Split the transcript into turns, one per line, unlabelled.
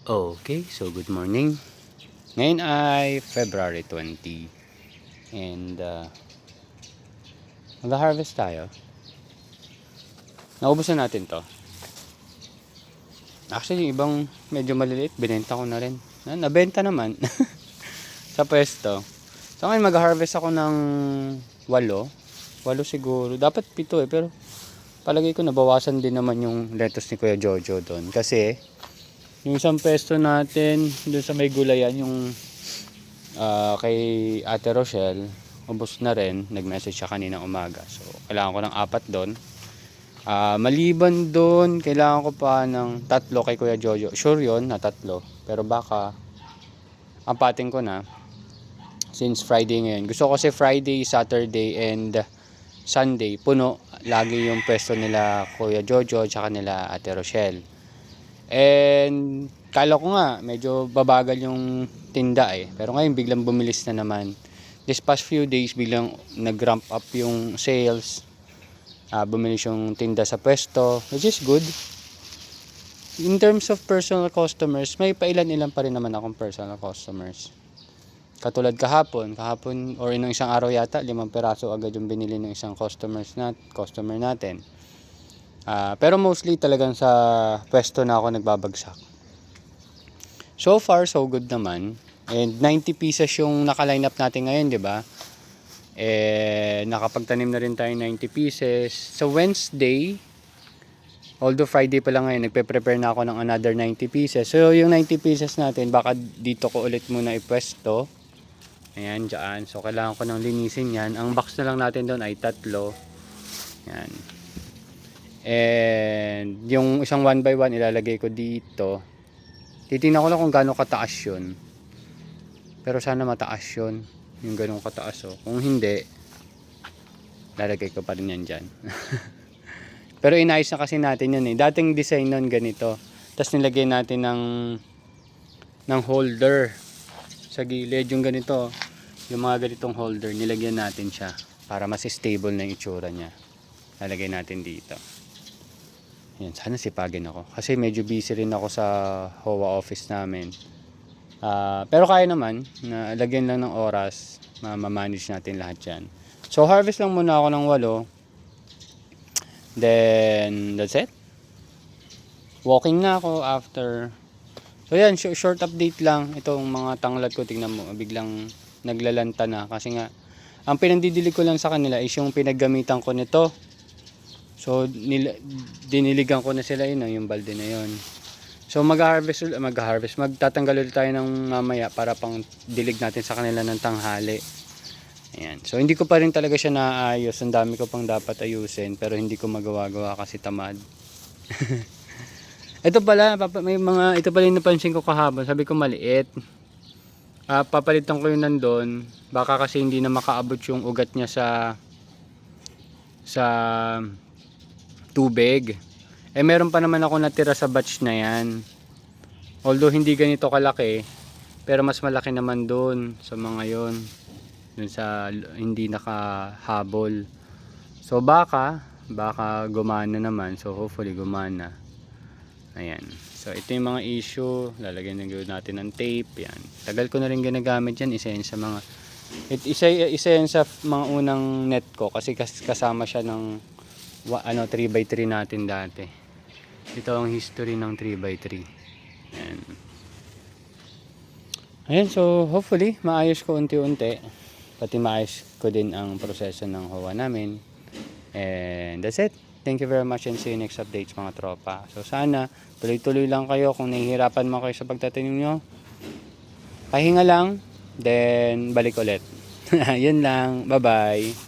Okay, so good morning. Ngayon ay February 20 and mag-harvest tayo. Naubos na natin to. Actually, yung ibang medyo maliliit, binenta ko na rin. Nabenta naman sa pwesto. So ngayon mag-harvest ako ng 8 siguro. Dapat 7 pero palagay ko nabawasan din naman yung lettuce ni Kuya Jojo doon. Kasi yung isang pwesto natin doon sa may gulayan, yung kay Ate Rochelle, ubos na rin. Nag-message siya kanina umaga. So kailangan ko ng 4 doon. Maliban doon, kailangan ko pa ng 3 kay Kuya Jojo. Sure yun na 3. Pero baka ampatin ko na since Friday ngayon. Gusto ko kasi Friday, Saturday and Sunday puno lagi yung pwesto nila Kuya Jojo tsaka nila Ate Rochelle. And kala ko nga medyo babagal yung tinda pero ngayon biglang bumilis na naman. This past few days biglang nag-ramp up yung sales. Bumilis yung tinda sa pwesto, which is good. In terms of personal customers, may pailan-ilan pa rin naman akong personal customers. Katulad kahapon or inong isang araw yata, 5 peraso agad yung binili ng isang customer natin. Pero mostly talagang sa pwesto na ako nagbabagsak. So far, so good naman. And 90 pieces yung naka-line up natin ngayon, di ba? Nakapagtanim na rin tayo 90 pieces. So Wednesday, although Friday pa lang ngayon, nagpe-prepare na ako ng another 90 pieces. So yung 90 pieces natin, baka dito ko ulit muna ipwesto. Ayan, dyan. So kailangan ko nang linisin yan. Ang box na lang natin doon ay 3. Ayan. And yung isang 1 by 1 ilalagay ko dito. Titingnan ko lang kung gaano kataas yun. Pero sana mataas yun. Yung ganun kataas. Kung hindi, lalagay ko pa rin yan dyan. Pero inayos na kasi natin yun Dating design nun ganito. Tapos nilagay natin ng holder sa gilid. Yung ganito, yung mga ganitong holder, nilagyan natin siya para mas stable na yung itsura niya. Lalagay natin dito. Yan, sana sipagin ako. Kasi medyo busy rin ako sa HOA office namin. Pero kaya naman, na lagyan lang ng oras, ma-manage natin lahat yan. So harvest lang muna ako ng 8. Then that's it. Walking na ako after. So yan, short update lang. Itong mga tanglad ko, tingnan mo, biglang naglalanta na. Kasi nga, ang pinandidilig ko lang sa kanila is yung pinaggamitan ko nito. So diniligan ko na sila yung balde na yun. So magtatanggal ulit tayo ng mamaya para pang dilig natin sa kanila ng tanghali. Ayan. So hindi ko pa rin talaga siya naayos. Ang dami ko pang dapat ayusin pero hindi ko magawa kasi tamad. Ito pala yung napansin ko kahapon. Sabi ko maliit. Papalitan ko yun nandun. Baka kasi hindi na makaabot yung ugat niya sa tubig. Meron pa naman ako natira sa batch na yan. Although hindi ganito kalaki, pero mas malaki naman doon sa mga yon. Doon sa hindi nakahabol. So baka gumana naman. So hopefully gumana. Ayan. So ito yung mga issue. Lalagyan natin ng tape. Yan. Tagal ko na rin ginagamit yan. Isa yan sa mga unang net ko. Kasi kasama siya ng 3x3 natin dati. Ito ang history ng 3x3. Ayan, so hopefully maayos ko unti-unti. Pati maayos ko din ang proseso ng HOA namin. And that's it. Thank you very much and see you next updates mga tropa. So sana tuloy-tuloy lang kayo. Kung nahihirapan mo kayo sa pagtatanim nyo, pahinga lang, then balik ulit. Yun lang. Bye-bye.